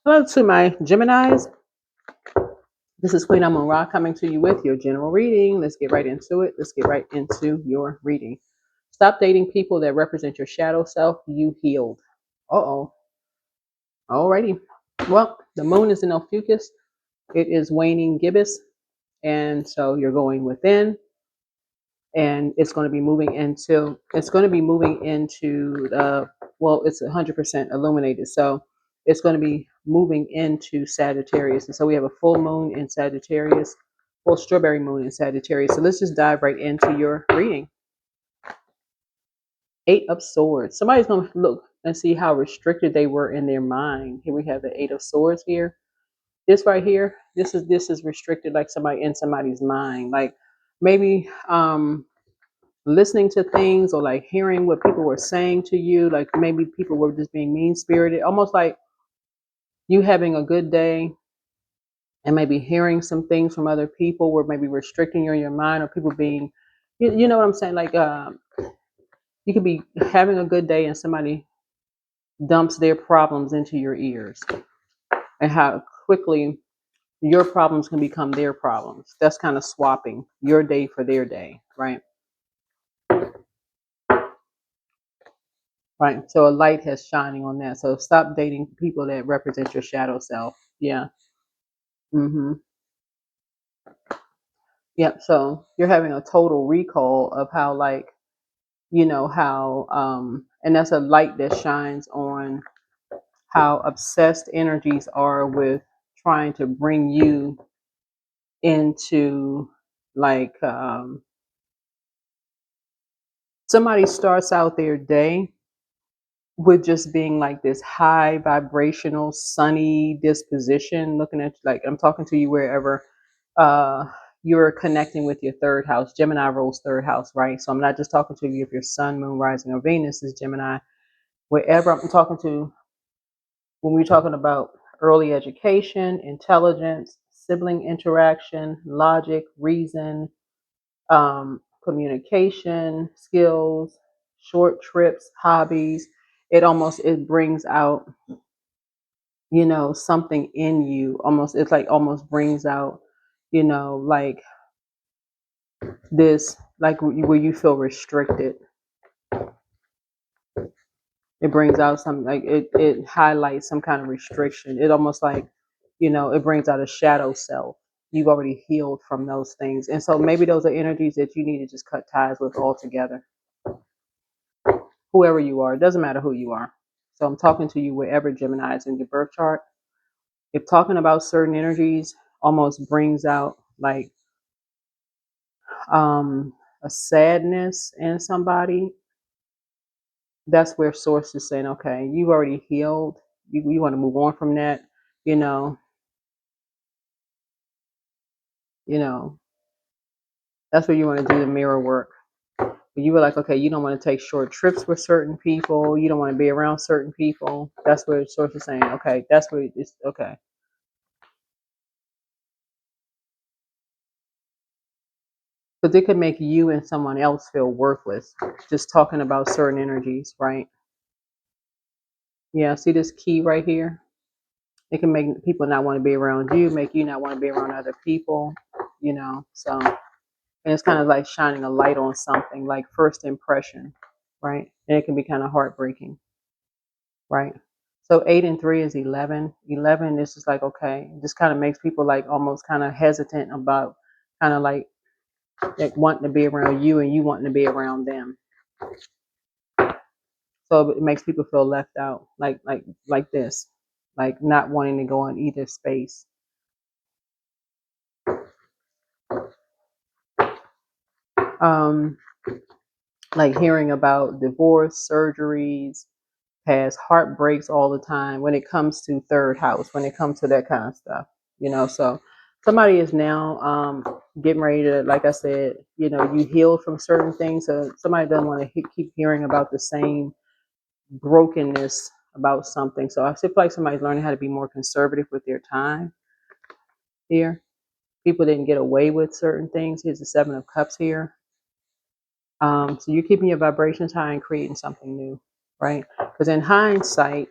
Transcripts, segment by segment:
Hello to my Geminis. This is Queen Amun Ra coming to you with your general reading. Let's get right into it. Let's get right into your reading. Stop dating people that represent your shadow self. You healed. Uh-oh. Alrighty. Well, the moon is in Ophiuchus. It is waning gibbous. And so you're going within. And it's going to be moving into well, it's 100% illuminated, so it's going to be moving into Sagittarius. And so we have a full moon in Sagittarius, full strawberry moon in Sagittarius. So let's just dive right into your reading. 8 of Swords. Somebody's going to look and see how restricted they were in their mind. Here we have the 8 of Swords here. This right here, this is restricted, like somebody in somebody's mind, like maybe listening to things, or like hearing what people were saying to you, like maybe people were just being mean spirited, almost like you having a good day and maybe hearing some things from other people were maybe restricting you in your mind, or people being, you know what I'm saying, like you could be having a good day and somebody dumps their problems into your ears, and how quickly your problems can become their problems. That's kind of swapping your day for their day, right? Right. So a light has shining on that. So stop dating people that represent your shadow self. Yeah. Mm-hmm. Yep. So you're having a total recall of how, like, how and that's a light that shines on how obsessed energies are with trying to bring you into, like, somebody starts out their day with just being like this high vibrational, sunny disposition, looking at, like, I'm talking to you wherever uh you're connecting with your third house. Gemini rules third house, right? So I'm not just talking to you if your sun, moon, rising, or Venus is Gemini. Wherever I'm talking to, when we're talking about early education, intelligence, sibling interaction, logic, reason, communication skills, short trips, hobbies, it brings out, something in you. Almost, it's like almost brings out, like this, like where you feel restricted. It brings out some, like, it highlights some kind of restriction. It almost like, it brings out a shadow self. You've already healed from those things, and so maybe those are energies that you need to just cut ties with altogether. Whoever you are, it doesn't matter who you are. So I'm talking to you wherever Gemini is in your birth chart. If talking about certain energies almost brings out, like, a sadness in somebody, that's where source is saying, okay, you've already healed. You want to move on from that. You know, you know, that's where you want to do the mirror work. You were like, okay, you don't want to take short trips with certain people. You don't want to be around certain people. That's where source is saying, okay, that's where it's okay. Because it could make you and someone else feel worthless. Just talking about certain energies, right? Yeah, see this key right here? It can make people not want to be around you, make you not want to be around other people, So, and it's kind of like shining a light on something, like first impression, right? And it can be kind of heartbreaking, right? So 8 and 3 is 11. 11 is just like, okay, it just kind of makes people like almost kind of hesitant about kind of like wanting to be around you and you wanting to be around them. So it makes people feel left out, like this, like not wanting to go in either space. Um, like hearing about divorce, surgeries, past heartbreaks all the time when it comes to third house, when it comes to that kind of stuff. So somebody is now getting ready to, like I said, you heal from certain things. So somebody doesn't want to keep hearing about the same brokenness about something. So I feel like somebody's learning how to be more conservative with their time here. People didn't get away with certain things. Here's the 7 of Cups here. So you're keeping your vibrations high and creating something new, right? Because in hindsight,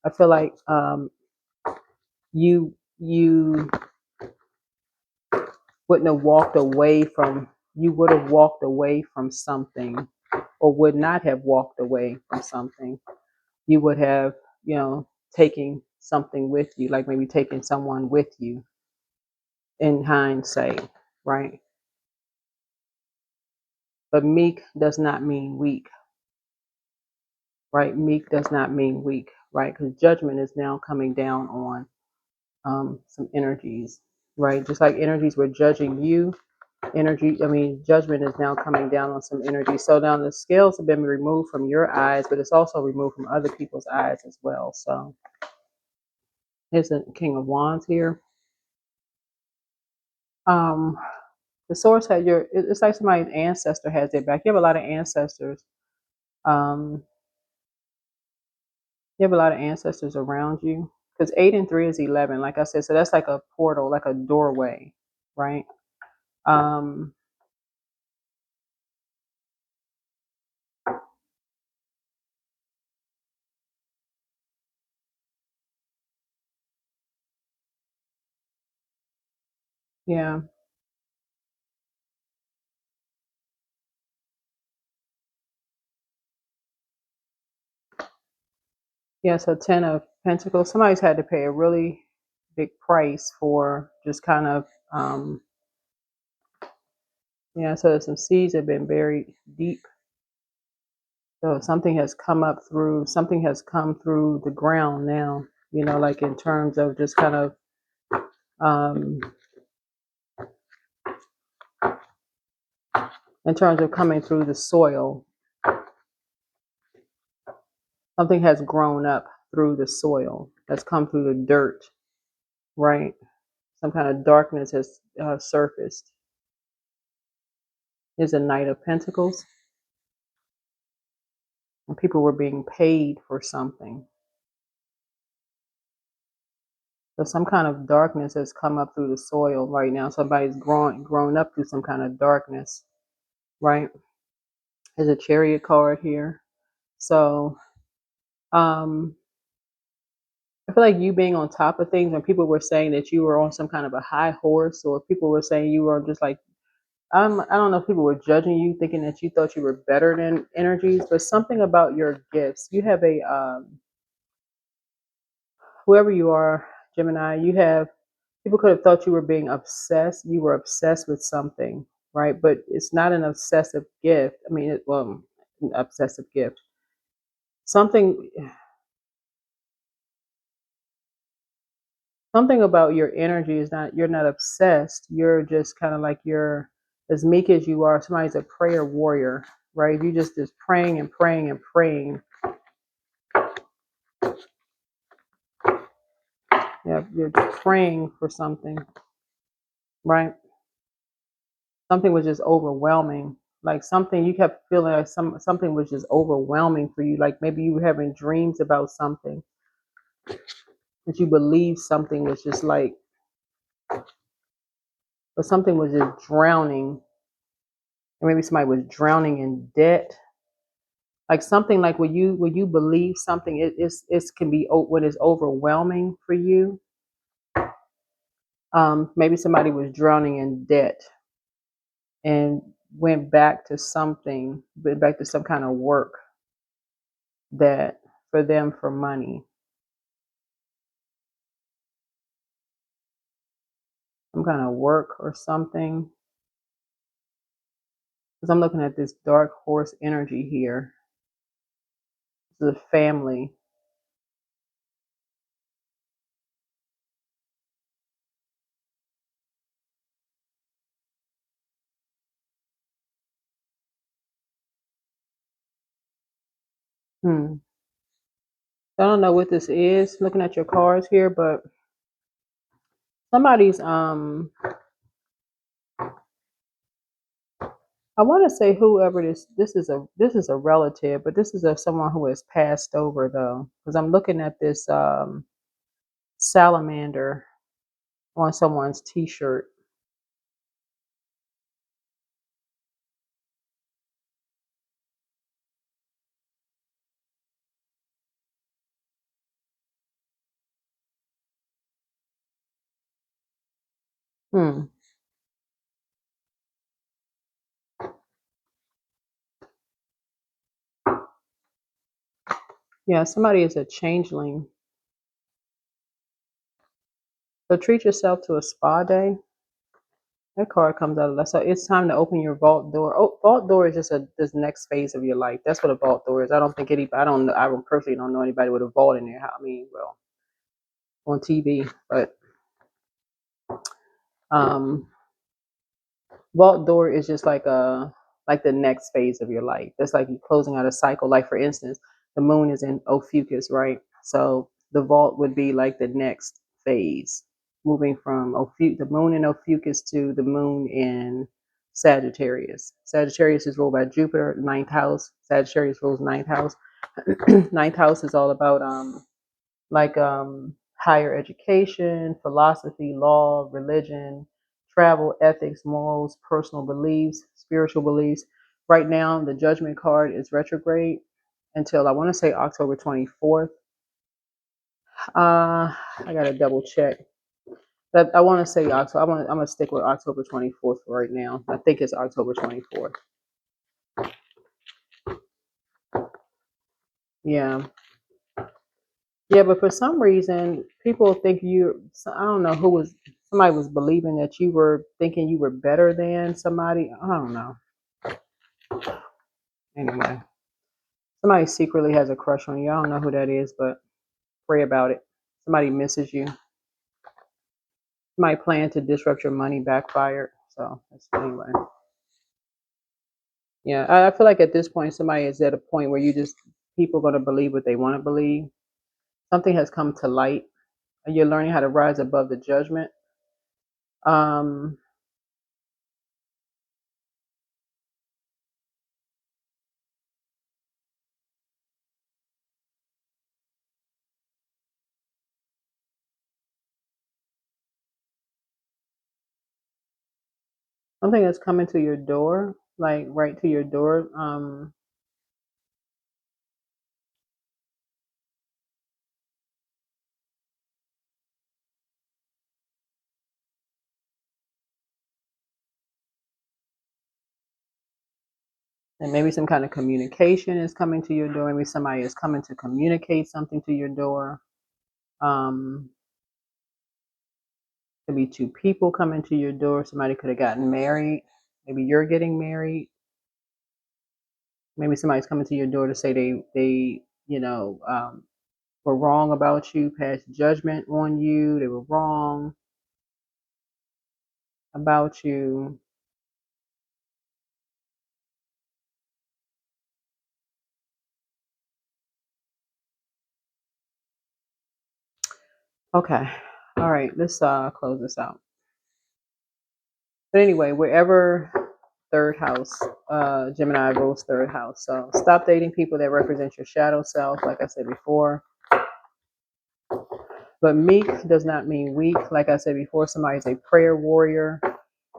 I feel like you wouldn't have walked away from you would have walked away from something, or would not have walked away from something. You would have, you know, taken something with you, like maybe taking someone with you in hindsight, right? But meek does not mean weak, right? Meek does not mean weak, right? Because judgment is now coming down on some energies, right? Just like energies were judging you, judgment is now coming down on some energy. So now the scales have been removed from your eyes, but it's also removed from other people's eyes as well. So here's the King of Wands here. Um, the source had it's like somebody's ancestor has their back. You have a lot of ancestors. Um, you have a lot of ancestors around you. Because 8 and 3 is 11, like I said. So that's like a portal, like a doorway, right? Um, yeah. Yeah, so 10 of Pentacles. Somebody's had to pay a really big price for just kind of, yeah, so some seeds have been buried deep. So something has come through the ground now, like in terms of just kind of, um, in terms of coming through the soil, something has grown up through the soil, that's come through the dirt, right? Some kind of darkness has surfaced. Is a Knight of Pentacles. And people were being paid for something. So some kind of darkness has come up through the soil right now. Somebody's grown up through some kind of darkness, right? There's a Chariot card here. So um, I feel like you being on top of things, when people were saying that you were on some kind of a high horse, or people were saying you were just like, I don't know if people were judging you, thinking that you thought you were better than energies, but something about your gifts. You have whoever you are, Gemini, people could have thought you were being obsessed. You were obsessed with something, right? But it's not an obsessive gift. An obsessive gift. Something, something about your energy is not. You're not obsessed. You're just kind of like you're as meek as you are. Somebody's a prayer warrior, right? You just praying and praying and praying. Yeah, you're praying for something, right? Something was just overwhelming. Like something you kept feeling like something was just overwhelming for you. Like maybe you were having dreams about something that you believed something was just like, but something was just drowning. And maybe somebody was drowning in debt. Like something like when you believe something, it can be when it's overwhelming for you. Maybe somebody was drowning in debt and went back to some kind of work that for them for money, some kind of work or something. Because I'm looking at this dark horse energy here. This is a family. Hmm. I don't know what this is. Looking at your cards here, but somebody's I want to say whoever this is a relative, but this is someone who has passed over though, because I'm looking at this salamander on someone's t-shirt. Hmm. Yeah, somebody is a changeling. So treat yourself to a spa day. That card comes out of that. So it's time to open your vault door. Oh, vault door is just this next phase of your life. That's what a vault door is. I don't think anybody. I don't. I personally don't know anybody with a vault in their house. I mean, well, on TV, but um, vault door is just like the next phase of your life. That's like you closing out a cycle. Like for instance, the moon is in Ophiuchus, right? So the vault would be like the next phase, moving from the moon in Ophiuchus to the moon in Sagittarius. Sagittarius is ruled by Jupiter, ninth house. Sagittarius rules ninth house. Ninth house is all about like higher education, philosophy, law, religion, travel, ethics, morals, personal beliefs, spiritual beliefs. Right now, the Judgment card is retrograde until I want to say October 24th. I gotta double check. But I want to say October. I'm gonna stick with October 24th right now. I think it's October 24th. Yeah. Yeah, but for some reason, people think I don't know who was, somebody was believing that you were thinking you were better than somebody. I don't know. Anyway, somebody secretly has a crush on you. I don't know who that is, but pray about it. Somebody misses you. Somebody plan to disrupt your money backfired. So, anyway. Yeah, I feel like at this point, somebody is at a point where people are going to believe what they want to believe. Something has come to light, and you're learning how to rise above the judgment. Um, Something that's coming to your door, like right to your door. And maybe some kind of communication is coming to your door. Maybe somebody is coming to communicate something to your door. Um, could be two people coming to your door. Somebody could have gotten married. Maybe you're getting married. Maybe somebody's coming to your door to say they were wrong about you, passed judgment on you. They were wrong about you. Okay. All right. Let's close this out. But anyway, wherever third house, Gemini rules third house. So stop dating people that represent your shadow self, like I said before. But meek does not mean weak. Like I said before, somebody's a prayer warrior,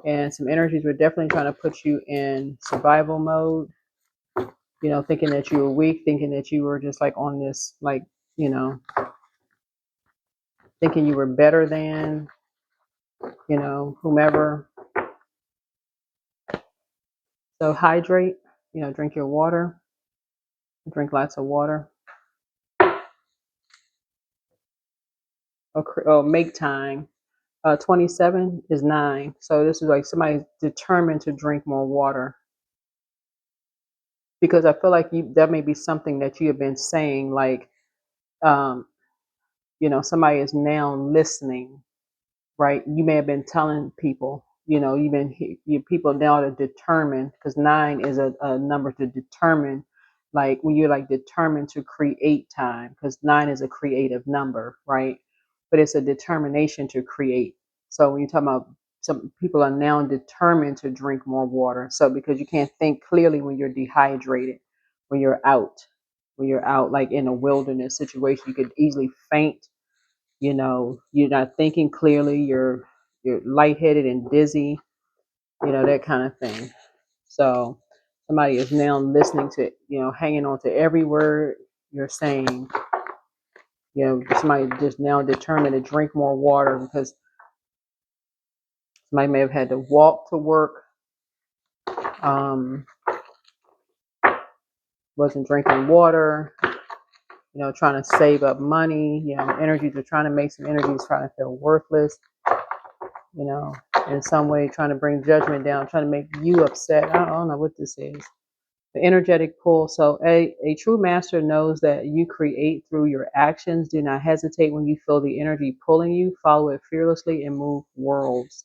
and some energies were definitely trying to put you in survival mode. Thinking that you were weak, thinking that you were just like on this, like, you know, thinking you were better than, whomever. So hydrate, drink your water, drink lots of water, or make time. 27 is 9. So this is like somebody determined to drink more water, because I feel like that may be something that you have been saying, like, um, somebody is now listening, right? You may have been telling people, people now are determined, because 9 is a number to determine, like when you're like determined to create time, because 9 is a creative number, right? But it's a determination to create. So when you're talking about, some people are now determined to drink more water. So because you can't think clearly when you're dehydrated, when you're out, like in a wilderness situation, you could easily faint. You're not thinking clearly, you're lightheaded and dizzy, that kind of thing. So somebody is now listening to, hanging on to every word you're saying. Somebody just now determined to drink more water, because Somebody may have had to walk to work, um, wasn't drinking water, trying to save up money, energies are trying to make some energies, trying to feel worthless, you know, in some way, trying to bring judgment down, trying to make you upset. I don't know what this is. The energetic pull. So a true master knows that you create through your actions. Do not hesitate when you feel the energy pulling you. Follow it fearlessly and move worlds.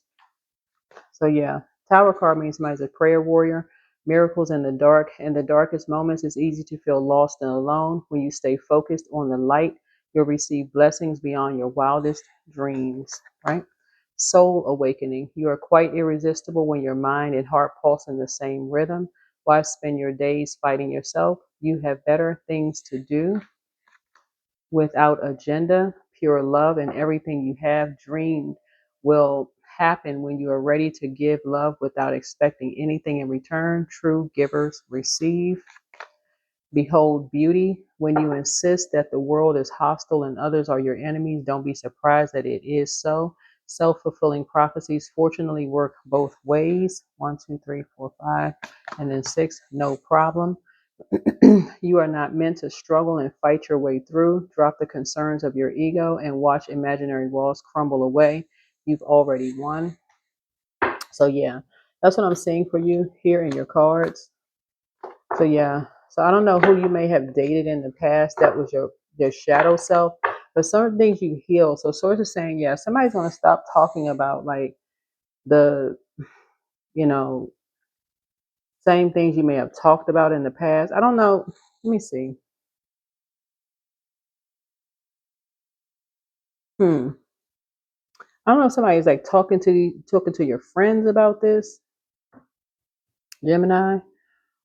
So yeah, Tower card means somebody's a prayer warrior. Miracles in the dark. In the darkest moments, it's easy to feel lost and alone. When you stay focused on the light, you'll receive blessings beyond your wildest dreams. Right? Soul awakening. You are quite irresistible when your mind and heart pulse in the same rhythm. Why spend your days fighting yourself? You have better things to do. Without agenda, pure love, and everything you have dreamed will happen when you are ready to give love without expecting anything in return. True givers receive. Behold beauty. When you insist that the world is hostile and others are your enemies, don't be surprised that it is so. Self-fulfilling prophecies fortunately work both ways. 1, 2, 3, 4, 5, and then 6, no problem. You are not meant to struggle and fight your way through. Drop the concerns of your ego and watch imaginary walls crumble away. You've already won. So yeah, that's what I'm seeing for you here in your cards. So yeah, so I don't know who you may have dated in the past that was your shadow self, but certain things you heal. So source is saying, yeah, somebody's gonna stop talking about like the, you know, same things you may have talked about in the past. I don't know. Let me see. Hmm. I don't know if somebody's like talking to your friends about this, Gemini,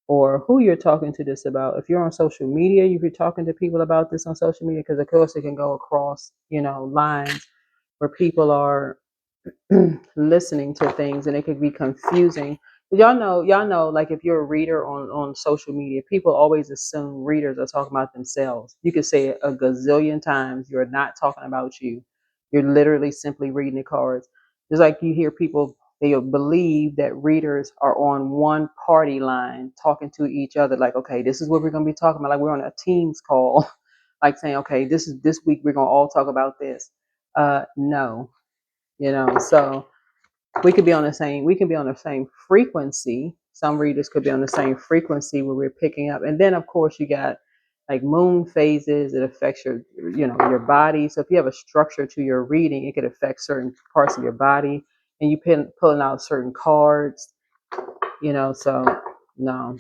or who you're talking to this about. If you're on social media, if you're talking to people about this on social media, because of course it can go across, lines where people are listening to things and it could be confusing. But y'all know, like if you're a reader on social media, people always assume readers are talking about themselves. You could say it a gazillion times. You're not talking about you. You're literally simply reading the cards. Just like you hear people, they believe that readers are on one party line talking to each other, like, okay, this is what we're gonna be talking about. Like we're on a Teams call, like saying, okay, this week we're gonna all talk about this. No, so we can be on the same frequency. Some readers could be on the same frequency where we're picking up. And then of course you got like moon phases. It affects your body. So if you have a structure to your reading, it could affect certain parts of your body, and you pulling out certain cards, so no.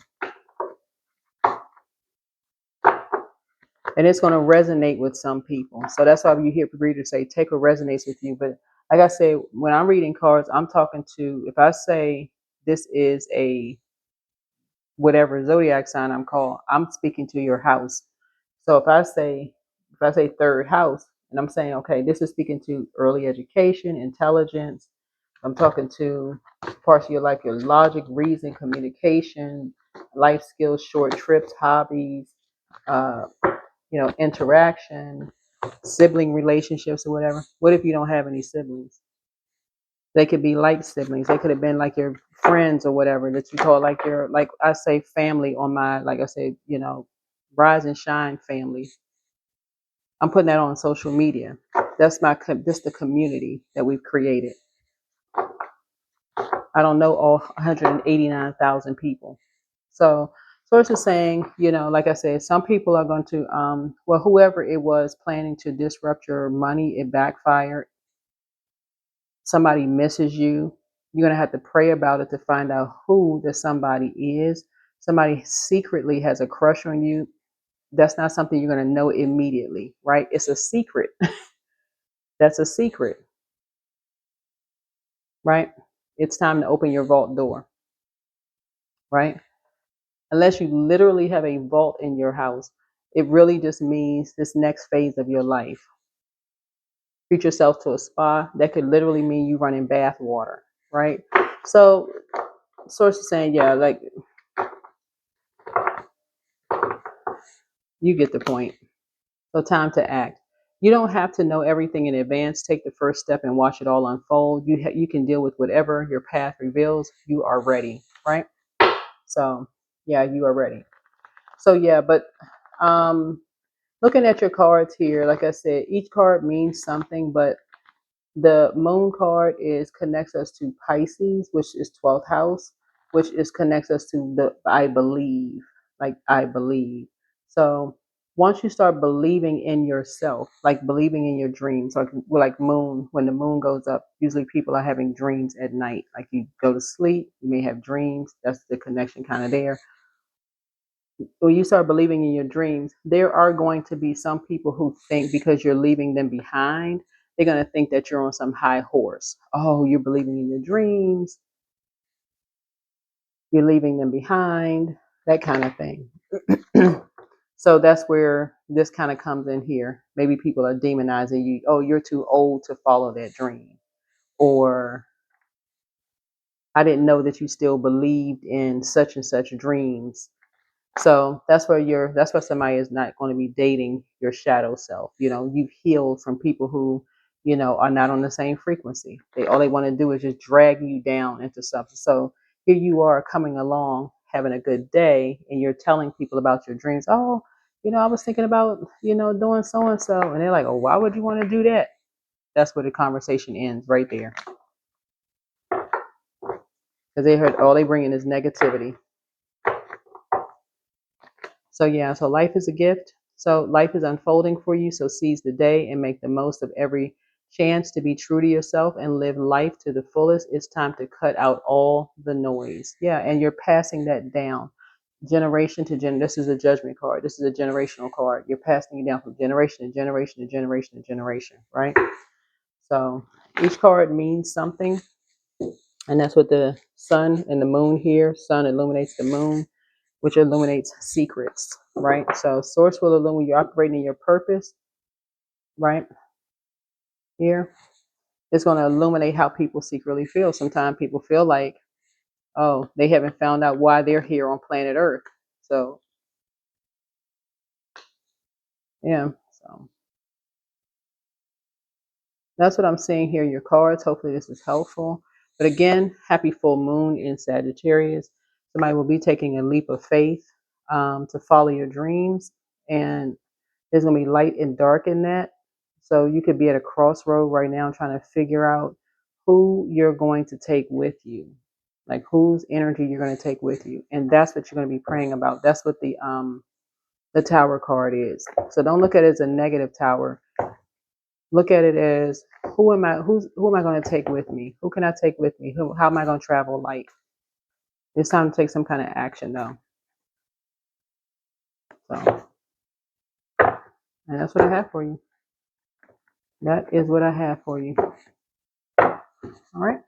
And it's going to resonate with some people. So that's why you hear readers say, take what resonates with you. But like I say, when I'm reading cards, I'm talking to, if I say this is a whatever zodiac sign I'm speaking to your house. So if I say third house, and I'm saying, okay, this is speaking to early education, intelligence. I'm talking to parts of your life, your logic, reason, communication, life skills, short trips, hobbies, uh, interaction, sibling relationships or whatever. What if you don't have any siblings? They could be like siblings. They could have been like your friends or whatever that you call like your, like I say family on my, like I say, rise and shine family. I'm putting that on social media. That's the community that we've created. I don't know all 189,000 people. So it's just saying, like I said, some people are going to, well, whoever it was planning to disrupt your money, it backfired. Somebody misses you. You're going to have to pray about it to find out who the somebody is. Somebody secretly has a crush on you. That's not something you're going to know immediately, right? It's a secret. That's a secret, right? It's time to open your vault door, right? Unless you literally have a vault in your house, it really just means this next phase of your life. Treat yourself to a spa. That could literally mean you running bath water, right? So, source is saying, yeah, like you get the point. So, time to act. You don't have to know everything in advance. Take the first step and watch it all unfold. You can deal with whatever your path reveals. You are ready, right? So yeah, you are ready. So yeah, but um, looking at your cards here, like I said, each card means something, but the moon card is connects us to Pisces, which is 12th house, which is connects us to the I believe, like I believe. So once you start believing in yourself, like believing in your dreams, like moon, when the moon goes up, usually people are having dreams at night. Like you go to sleep, you may have dreams. That's the connection kind of there. When you start believing in your dreams, there are going to be some people who think because you're leaving them behind, they're going to think that you're on some high horse. Oh, you're believing in your dreams, you're leaving them behind, that kind of thing. So that's where this kind of comes in here. Maybe people are demonizing you. Oh, you're too old to follow that dream. Or I didn't know that you still believed in such and such dreams. So that's why somebody is not going to be dating your shadow self. You know, you've healed from people who, are not on the same frequency. All they want to do is just drag you down into something. So here you are coming along, having a good day, and you're telling people about your dreams. Oh, I was thinking about, doing so and so. And they're like, oh, why would you want to do that? That's where the conversation ends right there. Because they heard all they bring in is negativity. So yeah, so life is a gift. So life is unfolding for you. So seize the day and make the most of every chance to be true to yourself and live life to the fullest. It's time to cut out all the noise. Yeah, and you're passing that down generation to gen. This is a judgment card. This is a generational card. You're passing it down from generation to generation to generation to generation, right? So each card means something, and that's what the sun and the moon here. Sun illuminates the moon, which illuminates secrets, right? So source will illuminate you're operating in your purpose, right? Here. It's going to illuminate how people secretly feel. Sometimes people feel like, oh, they haven't found out why they're here on planet Earth. So yeah. So that's what I'm seeing here in your cards. Hopefully this is helpful. But again, happy full moon in Sagittarius. Somebody will be taking a leap of faith to follow your dreams. And there's going to be light and dark in that. So you could be at a crossroad right now trying to figure out who you're going to take with you, like whose energy you're going to take with you. And that's what you're going to be praying about. That's what the tower card is. So don't look at it as a negative tower. Look at it as who am I going to take with me? Who can I take with me? How am I going to travel light? It's time to take some kind of action though. So, and that's what I have for you. That is what I have for you. All right.